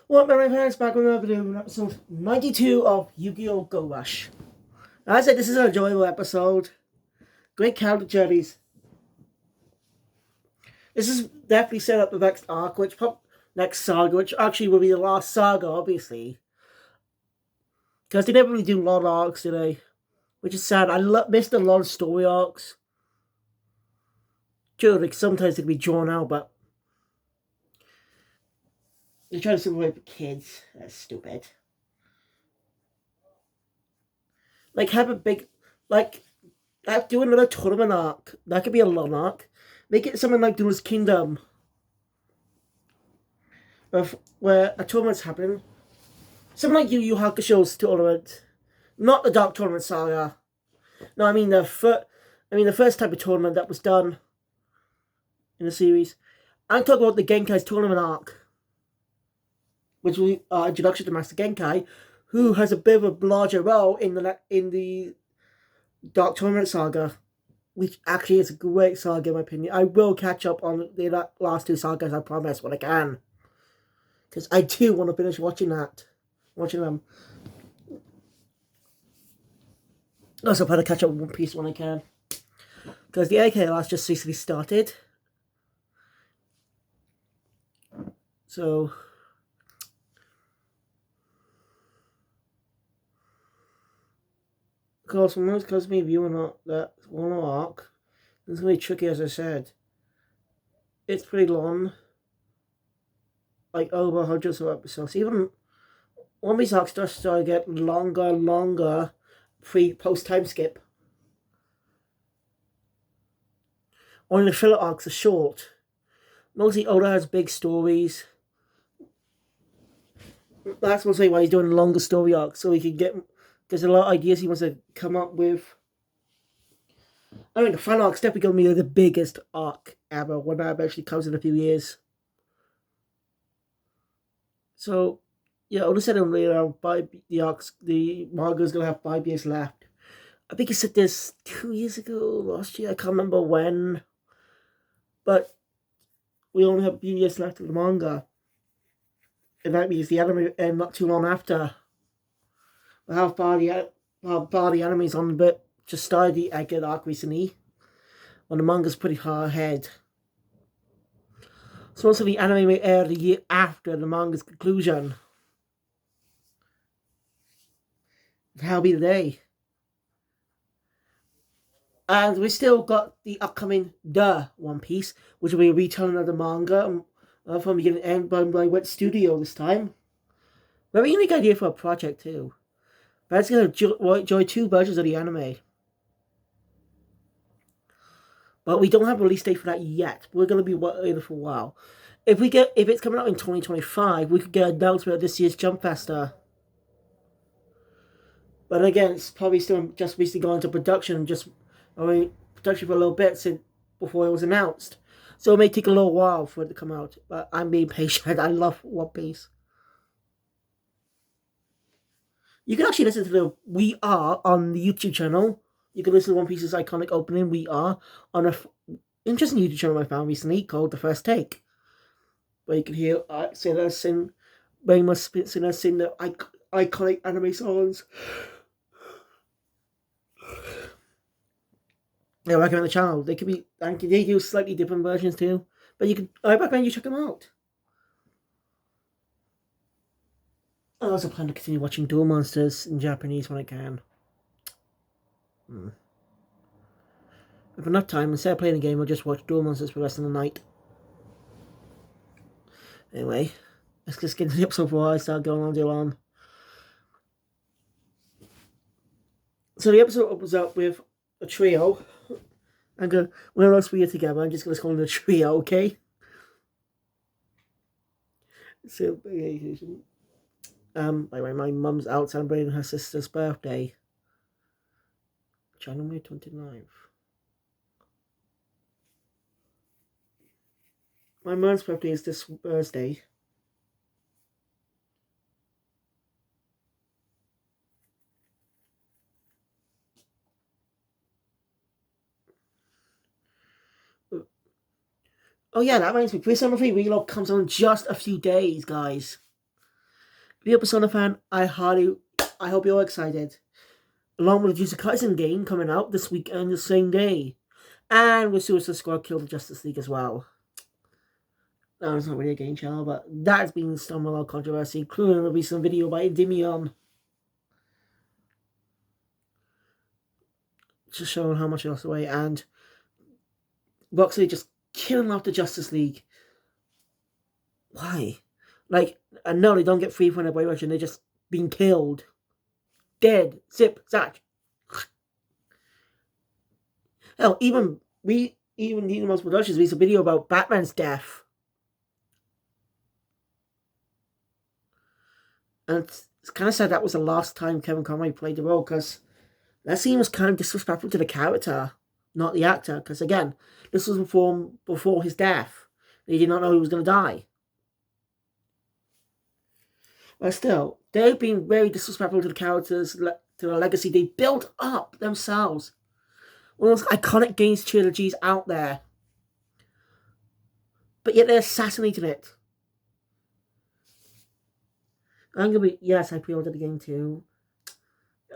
Well, my friends, back with another video, episode 92 of Yu-Gi-Oh! Go Rush. As I said, this is an enjoyable episode. Great character journeys. This is definitely set up the next arc, next saga, which actually will be the last saga, obviously. Because they never really do a lot of arcs today, which is sad. I missed a lot of story arcs. Sure, like sometimes they can be drawn out, but they're trying to simulate for kids. That's stupid. Like, have a big, like, do another tournament arc. That could be a long arc. Make it something like Duelist Kingdom, of where a tournament's happening. Something like Yu Yu Hakusho's tournament, not the Dark Tournament Saga. No, I mean the first type of tournament that was done in the series. I'm talking about the Genkai's tournament arc, which was introduction to Master Genkai, who has a bit of a larger role in the Dark Tournament Saga, which actually is a great saga in my opinion. I will catch up on the last two sagas, I promise, when I can, because I do want to finish watching them. Also, plan to catch up with One Piece when I can, because the AK last just recently started. So, of course, when most comes to me viewing that one arc, it's going to be tricky, as I said. It's pretty long, like over hundreds of episodes. Even One Piece arcs does start to get longer, post time skip. Only the filler arcs are short. Mostly Oda has big stories. That's mostly why he's doing longer story arcs, so he can get. There's a lot of ideas he wants to come up with. I mean, the final arc's definitely going to be the biggest arc ever when that eventually comes in a few years. So, yeah, Oda said earlier, the manga's going to have 5 years left. I think he said this 2 years ago, last year, I can't remember when. But we only have a few years left of the manga. And that means the anime end not too long after. But how far the anime's on a bit, just started the Egghead arc recently, when the manga's pretty far ahead. So most of the anime may air the year after the manga's conclusion. That'll be the day. And we still got the upcoming The One Piece, which will be a retelling of the manga from beginning to end by Wet Studio this time. Very unique idea for a project too. But it's going to enjoy 2 versions of the anime. But we don't have a release date for that yet. We're going to be waiting for a while. If it's coming out in 2025, we could get an announcement of this year's Jump Festa. But again, it's probably still just recently gone into production, production for a little bit before it was announced. So it may take a little while for it to come out. But I'm being patient. I love One Piece. You can actually listen to the We Are on the YouTube channel. You can listen to One Piece's iconic opening, We Are, on an interesting YouTube channel I found recently called The First Take, where you can hear singers sing the iconic anime songs. I recommend the channel. They do slightly different versions too, but I recommend you check them out. I also plan to continue watching Duel Monsters in Japanese when I can. If enough time, instead of playing a game, I'll just watch Duel Monsters for the rest of the night. Anyway, let's just get into the episode before I start going on too long. So the episode opens up with a trio. When else we are together, I'm just going to call them a trio, okay? So, by the way, my mum's out celebrating her sister's birthday. January 29th. My mum's birthday is this Thursday. Oh yeah, that reminds me. Persona 3 Reload comes on in just a few days, guys. If you're a Persona fan, I hope you're excited. Along with the Jujutsu Kaisen game coming out this weekend, the same day. And with Suicide Squad Kill the Justice League as well. No, it's not really a game channel, but that's been some a lot of controversy, including a recent video by Endymion. Just showing how much he lost away, and Rocksteady just killing off the Justice League. Why? Like, and no, they don't get free from their brainwashing, they're just being killed. Dead. Zip. Zack. Hell, even Needlemouse Productions released a video about Batman's death. And it's kind of sad that was the last time Kevin Conroy played the role, because that scene was kind of disrespectful to the character, not the actor. Because again, this was before his death. He did not know he was going to die. But still, they've been very disrespectful to the characters, to the legacy they built up themselves. One of those iconic games trilogies out there. But yet they're assassinating it. I'm gonna be, yes, I pre-ordered the game too.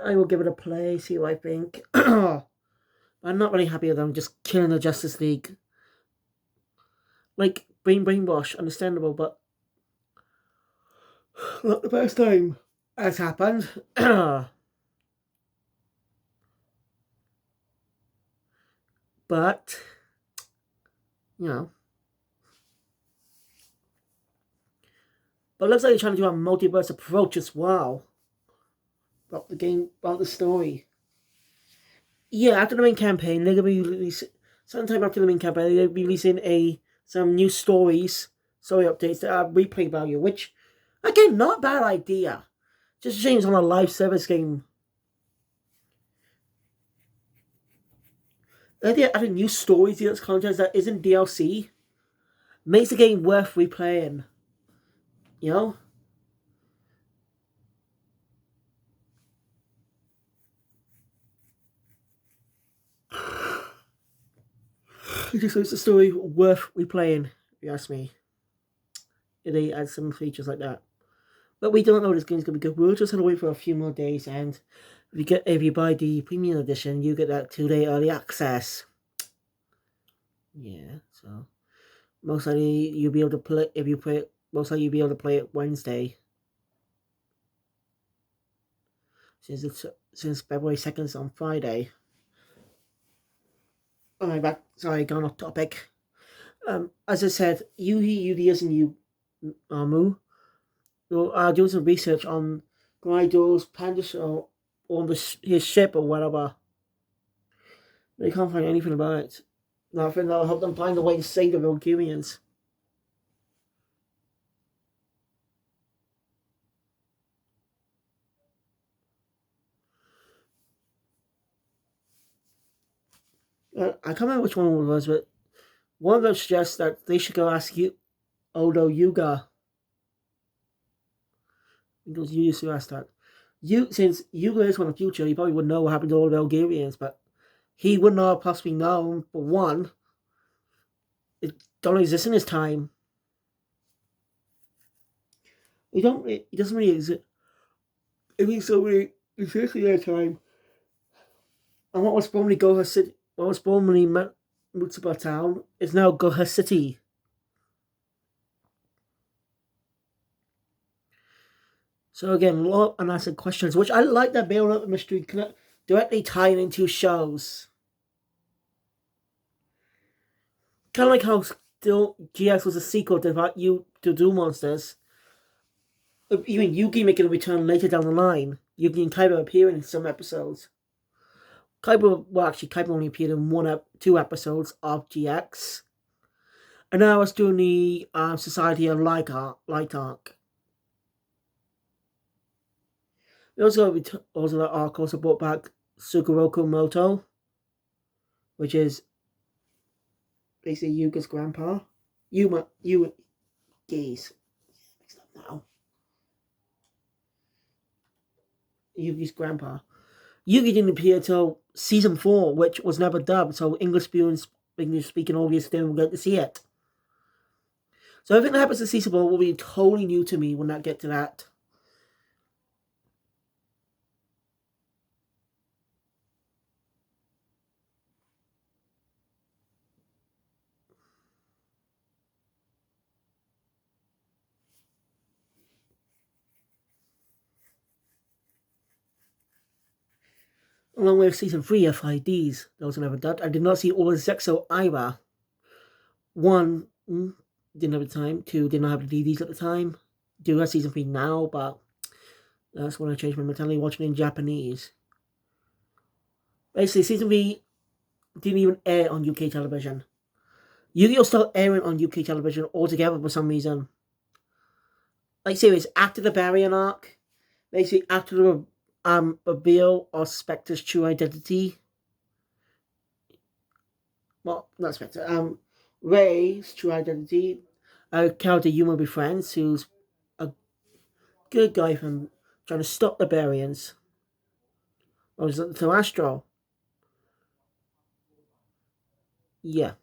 I will give it a play, see what I think. I'm not really happy with them just killing the Justice League. Like, brainwash, understandable, but not the first time that's happened. But, you know. But it looks like they're trying to do a multiverse approach as well. About the game, about the story. Yeah, after the main campaign, they're going to be releasing, sometime after the main campaign, they'll be releasing some new story updates that have replay value, which, again, not a bad idea. Just a shame it's on a live service game. The idea of adding new stories to its content that isn't DLC makes the game worth replaying. You know? It just makes the story worth replaying, if you ask me. If they add some features like that. But we don't know this game's going to be good. We'll just have to wait for a few more days, and if you buy the premium edition, you get that 2-day early access. Yeah, so most likely you'll be able to play most likely you'll be able to play it Wednesday. Since February 2nd is on Friday. Alright, back. Sorry, gone off topic. As I said, Yuhi Udias and Mu are doing some research on Guaido's panda show on his ship or whatever. They can't find anything about it. Nothing that'll help them find a way to save the Valkyrians. I can't remember which one it was, but one of them suggests that they should go ask Odo Yuga. It was you who asked that. Since Yuga is from the future, he probably would know what happened to all the Valkyrians, but he would not have possibly known, for one, it don't exist in his time. It doesn't really exist. It means so really exists in their time. And what was formerly Goha City, what was formerly Mutsuba Town, is now Goha City. So again, a lot of unanswered questions, which I like that build up mystery directly tying into shows. Kind of like how still GX was a sequel to Doom Monsters. Even Yugi making a return later down the line. Yugi and Kaiba appearing in some episodes. Kaiba only appeared in 2 episodes of GX. And now I was doing the Society of Light arc. We also that arc also brought back Sugoroku Moto, which is basically Yuga's grandpa. Yugi's now. Yugi's grandpa. Yugi didn't appear until season 4, which was never dubbed, so English speaking audience didn't get to see it. So everything that happens in season 4 will be totally new to me when I get to that. along with season 3 of 5Ds. Those were never dubbed. I did not see all the Zexo either. One, didn't have the time. Two, did not have the DVDs at the time. Do have season 3 now, but that's when I changed my mentality, watching it in Japanese. Basically, season 3 didn't even air on UK television. Yu-Gi-Oh! Still airing on UK television altogether for some reason. Like, serious, after the Baryon arc, basically after the reveal of Spectre's true identity. Well, not Spectre, Ray's true identity. A character Yuma befriends, who's a good guy from trying to stop the Baryons. Or is it to Astro? Yeah.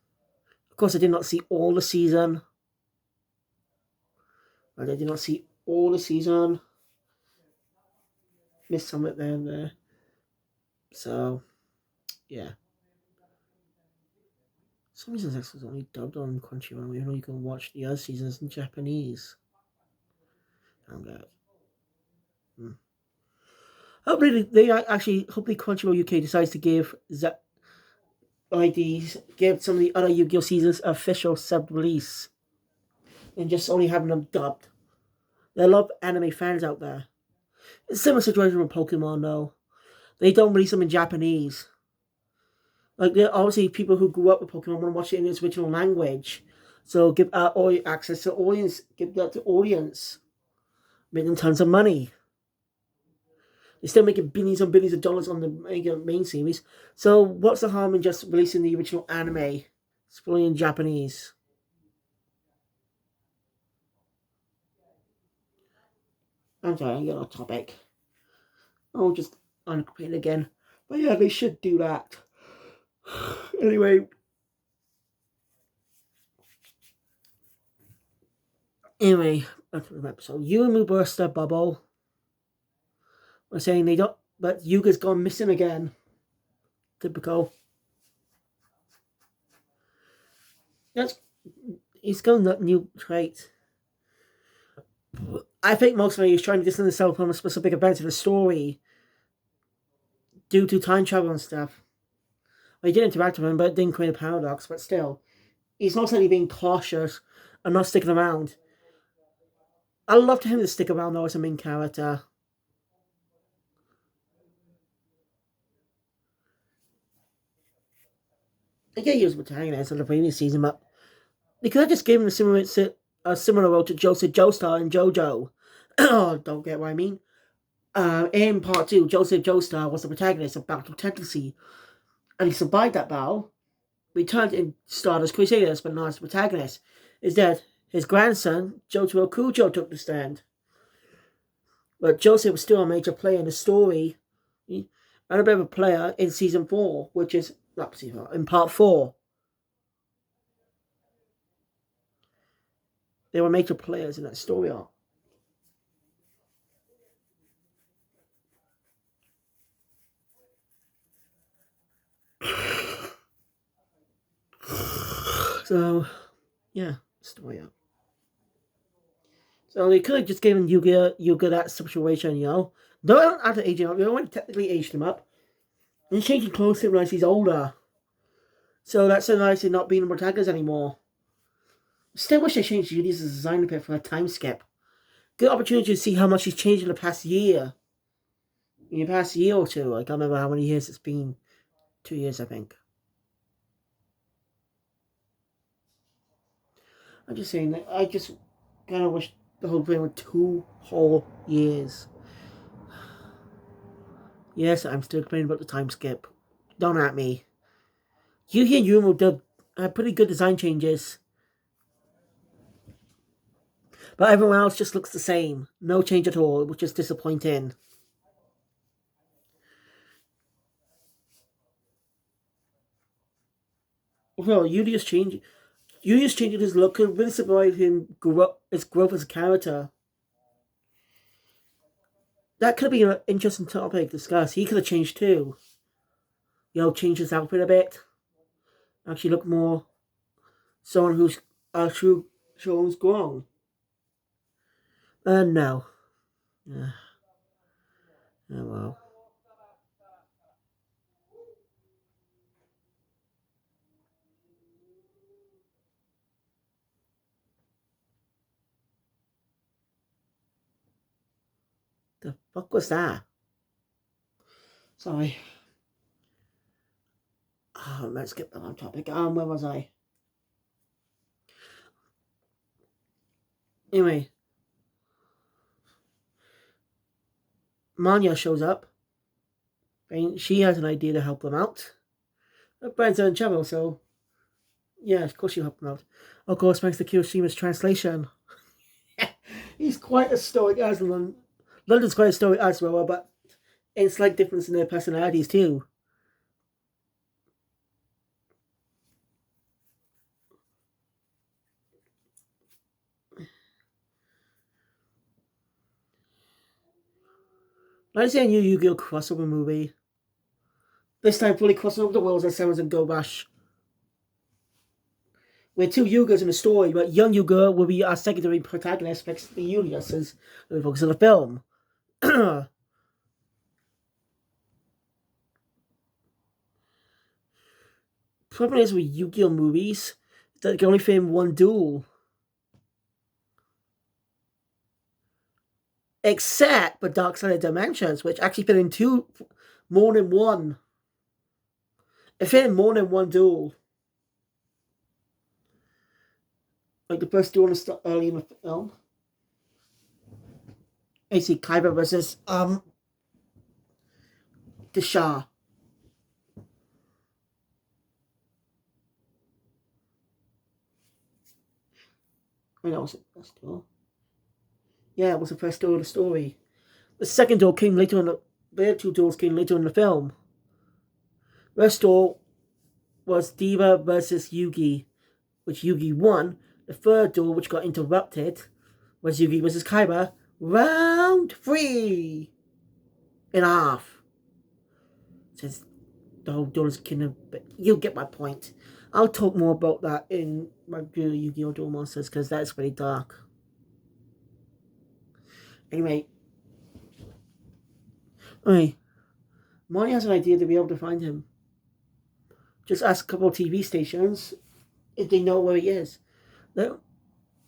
Of course, I did not see all the season. I did not see all the season. Missed some of it there and there. So, yeah. Some reasons X was only dubbed on Crunchyroll, even though you can watch the other seasons in Japanese. I'm glad. Hopefully, hopefully Crunchyroll UK decides to give give some of the other Yu-Gi-Oh! Seasons official sub-release. And just only having them dubbed. There are a lot of anime fans out there. It's a similar situation with Pokemon, though. They don't release them in Japanese. Like, there are obviously people who grew up with Pokemon want to watch it in its original language. So give access to audience, give that to audience. Make them tons of money. They're still making billions and billions of dollars on the main series. So what's the harm in just releasing the original anime? It's fully in Japanese. I'm sorry, I'm getting off topic. I'll just uncomplain again. But yeah, they should do that. Anyway, back to the episode. Yuumu burst their bubble. We're saying they don't, but Yuga's gone missing again. Typical. He's got that new trait. I think mostly he's trying to distance himself from a specific event in the story due to time travel and stuff. Well, he did interact with him, but it didn't create a paradox. But still, he's most likely being cautious and not sticking around. I'd love for him to stick around though as a main character. I get he was protagonist of the previous season, but they could have just given him a similar role to Joseph Joestar and JoJo. Don't get what I mean. In part 2, Joseph Joestar was the protagonist of Battle Tendency, and he survived that battle, returned in Stardust Crusaders, but not as the protagonist. Instead, his grandson, Jotaro Kujo, took the stand. But Joseph was still a major player in the story, and a bit of a player in Season 4, which is, not Season 4, in Part 4. They were major players in that story arc. So, yeah, story arc. So they could have just given Yuga that situation, you know. Don't have to age him up. They don't technically aged him up. And changing clothes to him as he's older. So that's so nice in not being the protagonist anymore. Still wish they changed Judy's design a bit for a time skip. Good opportunity to see how much he's changed in the past year. In the past year or two. I can't remember how many years it's been. 2 years, I think. I'm just saying that I just kind of wish the whole thing were 2 whole years. Yes, I'm still complaining about the time skip. Don't at me. Yugi and Yumo did pretty good design changes. But everyone else just looks the same. No change at all, which is disappointing. Well, Yudi's changing his look could really surprise him his growth as a character. That could be an interesting topic to discuss. He could have changed too. You know, change his outfit a bit. Actually look more someone who's actually shows grown. No. Oh well. The fuck was that? Sorry. Oh, let's get back on topic. Where was I? Anyway, Manya shows up. And she has an idea to help them out. But Brent's in trouble, so yeah, of course she'll help them out. Of course, thanks to Kiroshima's translation. He's quite a stoic Aslan. London's quite a stoic as well, but it's slight difference in their personalities too. Let's say a new Yu-Gi-Oh! Crossover movie. This time fully crossing over the worlds as Sevens and Gobash. We're two Yugas in the story, but young Yuga will be our secondary protagonist next to the Julius we focus on the film. Problem is with Yu-Gi-Oh! Movies that they can only film one duel. Except for Dark Side of Dimensions, which actually fit in more than one. It fit in more than one duel. Like the first duel early in the film. I see Kaiba versus the Shah. I know it was the first duel. Yeah, it was the first duel of the story. The second duel came later in the other two duels came later in the film. The first duel was Diva versus Yugi, which Yugi won. The third duel, which got interrupted, was Yugi versus Kaiba. Round 3 and a half. Since the whole duel is kingdom, but you'll get my point. I'll talk more about that in my review of Yu-Gi-Oh! Duel Monsters because that's very dark. Anyway, Marty has an idea to be able to find him. Just ask a couple of TV stations if they know where he is. They'll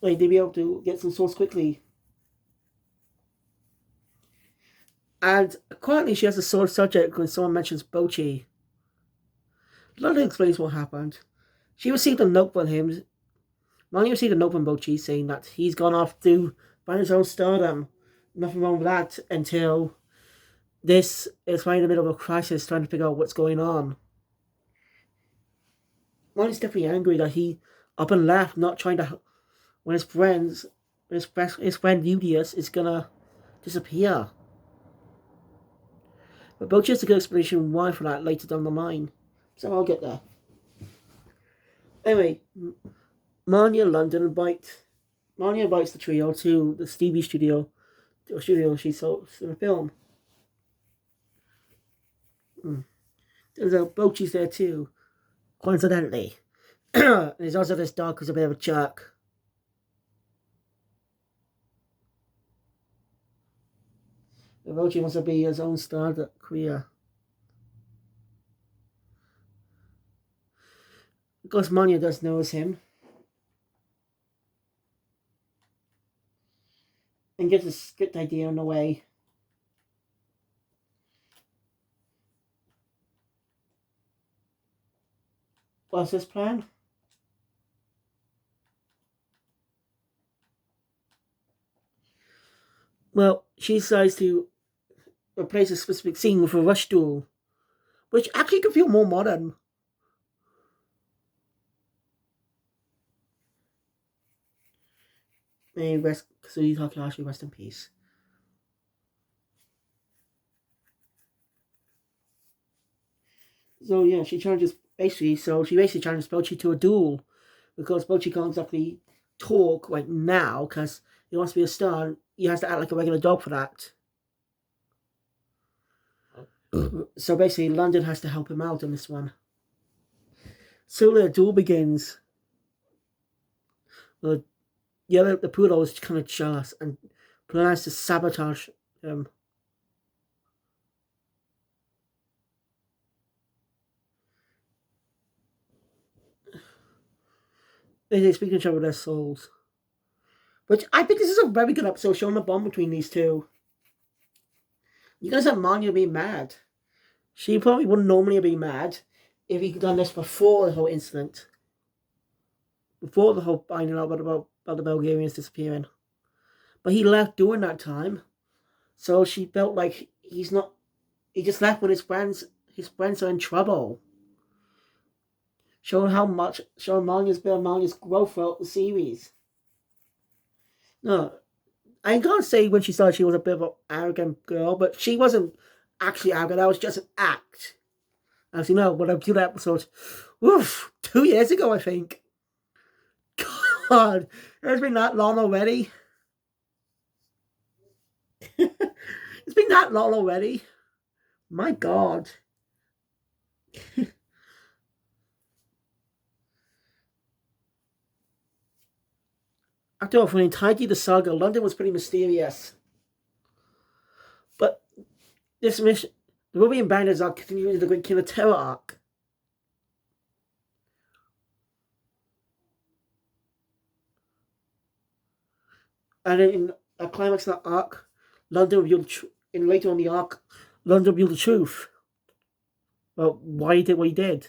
be able to get some source quickly. And quietly, she has a sore subject when someone mentions Bochi. London explains what happened. She received a note from him. Marty received a note from Bochi saying that he's gone off to find his own stardom. Nothing wrong with that until this is right in the middle of a crisis trying to figure out what's going on. Marty's definitely angry that he up and left, not trying to. When his friend Udius is gonna disappear. But Bochi has a good explanation why for that later down the line. So I'll get there. Anyway, Manya London invites the trio to the Stevie studio she saw in the film. There's a Bochi's there too, coincidentally. And there's also this dog who's a bit of a jerk. Bochi wants to be his own star career. Of course, Manya does notice him. And gets a script idea on the way. What's his plan? Well, she decides to replace a specific scene with a rush duel, which actually could feel more modern. May rest, Kazooie Takahashi rest in peace. So yeah, she challenges Bochi to a duel because Bochi can't exactly talk right now because he wants to be a star. He has to act like a regular dog for that. So basically, London has to help him out in this one. So the duel begins. The poodle is kind of jealous and plans to sabotage him. They speak to each other with their souls. Which I think this is a very good episode showing the bond between these two. You guys have Manya being mad. She probably wouldn't normally be mad if he'd done this before the whole incident. Before the whole finding out about the Bulgarians disappearing. But he left during that time. So she felt like he just left when his friends are in trouble. Showing Manya's growth throughout the series. No, I can't say when she started she was a bit of an arrogant girl, but she wasn't actually arrogant. That was just an act. As you know, when I do that episode, 2 years ago, I think. God, it's been that long already. It's been that long already. My God. After all, for the entirety of the saga, London was pretty mysterious. But this mission, the Ruby and Bandits are continuing the Great Killer Terror arc. And in a climax of that arc, London revealed, and later on the arc, London revealed the truth. Well, why he did what he did.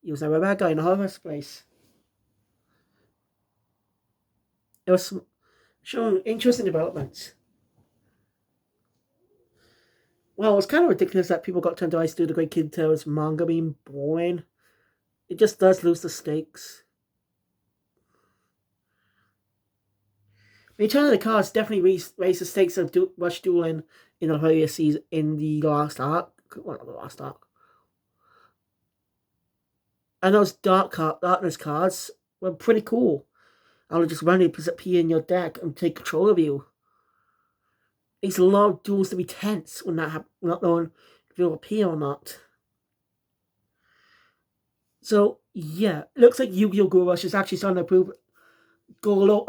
He was never a bad guy in the first place. It was showing interesting developments. Well, it's kind of ridiculous that people got turned to ice to do the Great Kid Terror's manga being boring. It just does lose the stakes. Return of the Cards definitely raised the stakes of Rush Dueling in the earlier season, in the last arc. Well, not the last arc. And those darkness cards were pretty cool. I'll just randomly appear in your deck and take control of you. It's a lot of duels to be tense when that happens, not knowing if you'll appear or not. So, yeah, it looks like Yu-Gi-Oh! Go Rush is actually starting to go a little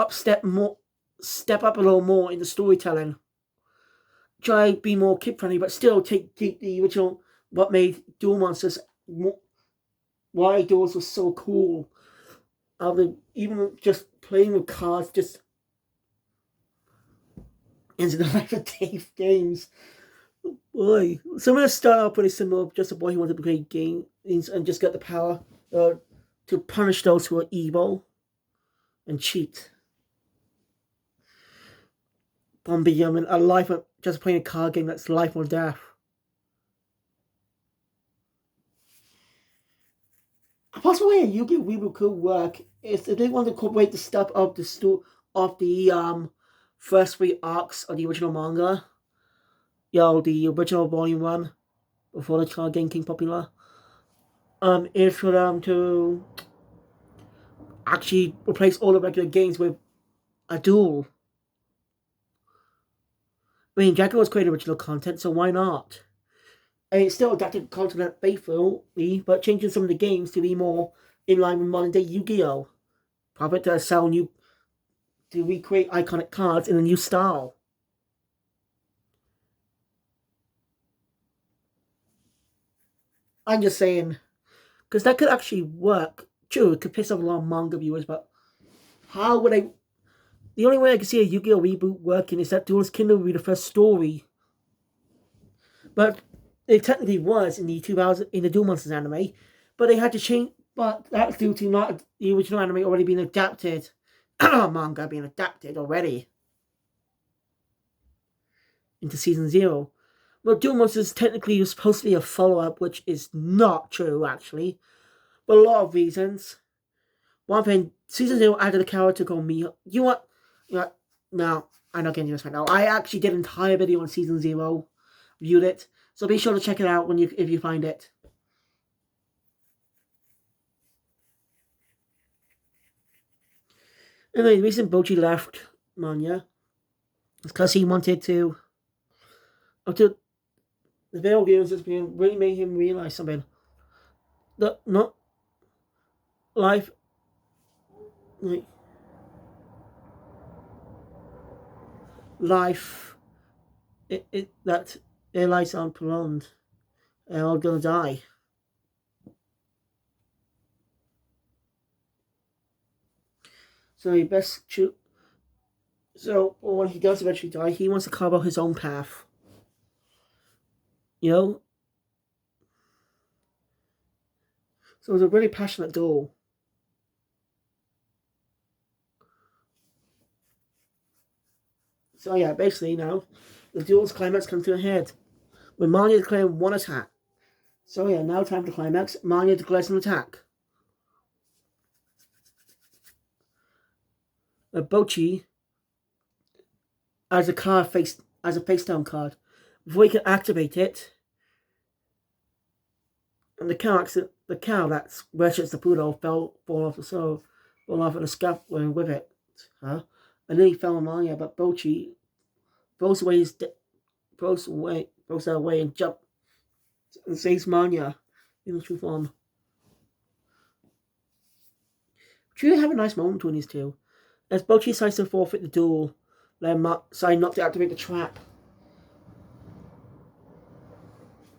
step up a little more in the storytelling. Try to be more kid-friendly, but still take the original, what made Duel Monsters, why duels was so cool. Even just playing with cards, just into the life of Dave games. Boy, some of the start out pretty similar. Just a boy who wanted to play games and just get the power to punish those who are evil and cheat. Bombay, I mean, a life of just playing a card game that's life or death. A possible way a Yu-Gi-Oh! Reboot could work is if they want to incorporate the stuff of the first 3 arcs of the original manga. The original volume 1 before the card game became popular. Is for them to actually replace all the regular games with a duel. I mean, Dragon was creating original content, so why not? And it's still adapted content faithfully, but changing some of the games to be more in line with modern day Yu-Gi-Oh! Probably to recreate iconic cards in a new style. I'm just saying, because that could actually work. True, it could piss off a lot of manga viewers, but how would I? The only way I can see a Yu-Gi-Oh! Reboot working is that Duelist Kingdom would be the first story. But it technically was in the Duel Monsters anime, but they had to change. But that's due to not the original anime already being adapted, manga being adapted already into season 0. Well, Duel Monsters technically was supposed to be a follow-up, which is not true actually, but a lot of reasons. One thing, season 0 added a character called Miho. You know what? No, I'm not getting this right now. I actually did an entire video on season 0, viewed it. So be sure to check it out if you find it. Anyway, the reason Bocchi left Manya is because he wanted to. The video games has been really made him realize something. That not life, like life, that their lives aren't prolonged. They're all gonna die. So he best choose. So when he does eventually die, he wants to carve out his own path. You know? So it was a really passionate duel. So yeah, basically now, the duel's climax comes to a head. When Manya declared one attack. So yeah, now time for the climax. Manya declares an attack. Bocchi as a face down card. Before you can activate it, and the cow that worships the poodle fall off the soul, fall off in a scaffolding with it. Huh? And then he fell on Manya, but Bocchi throws that away and jumps and saves Manya in the true form. Truly have a nice moment between these two. As Bocchi decides to forfeit the duel, then decide not to activate the trap.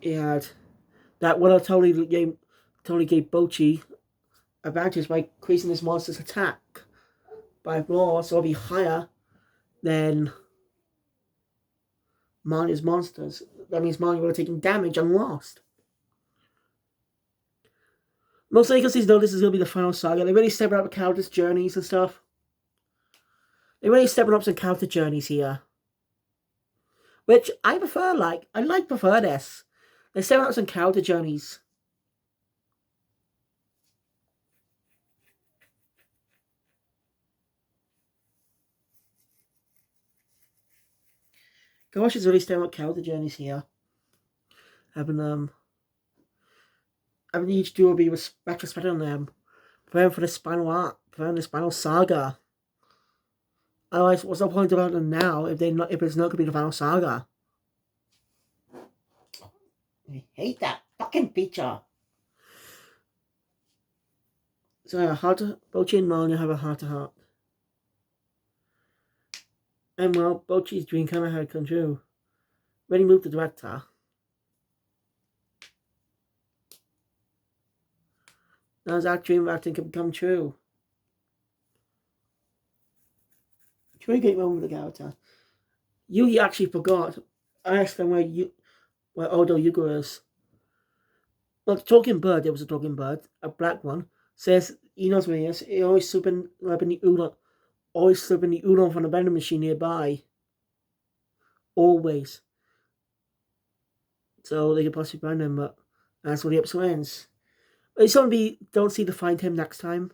He had that would have totally gave Bocchi advantage by increasing this monster's attack by more, so it'll be higher than Manya's monsters. That means Manya would have taken damage and lost. Most likely because know this is going to be the final saga. They really stepping up the characters' journeys and stuff. They're really stepping up some character journeys here. Which I prefer, prefer this. They're stepping up some character journeys. Gosh, is really stepping up character journeys here. Having each duo be retrospective on them. Preparing for the final arc, preparing this final saga. Otherwise, what's the point about them now if it's not going to be the final saga? I hate that fucking feature. So Bocchi and Manya have a heart-to-heart. And well, Bocchi's dream kind of had come true. When he moved to director. Now that dream of acting can become true. It's a really great moment with the character. Yugi actually forgot. I asked him where Odo Yuga is. Well, the talking bird, there was a talking bird, a black one, says he knows where he is. He always slipping the udon from the vending machine nearby. Always. So they could possibly find him, but that's where the episode ends. It's going to be, don't see to find him next time.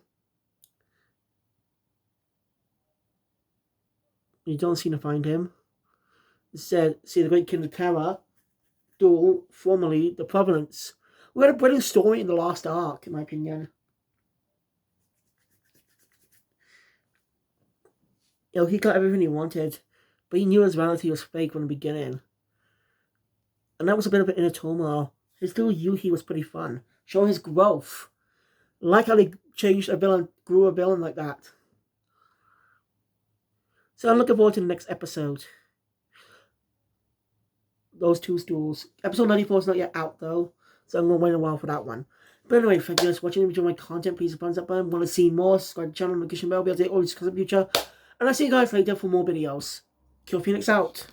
You don't seem to find him. Instead, see the Great King of Terror duel, formerly the Providence. We had a brilliant story in the last arc, in my opinion. You know, he got everything he wanted, but he knew his reality was fake from the beginning. And that was a bit of an inner turmoil. His little Yugi was pretty fun. Showing his growth. I like how they changed a villain, grew a villain like that. So I'm looking forward to the next episode. Those two duels. Episode 94 is not yet out though, so I'm going to wait a while for that one. But anyway, thank you guys for watching. If you enjoy my content, please thumbs up button. Want to see more? Subscribe to the channel, notification bell, be able to all this in the future. And I'll see you guys later for more videos. Kill Phoenix out.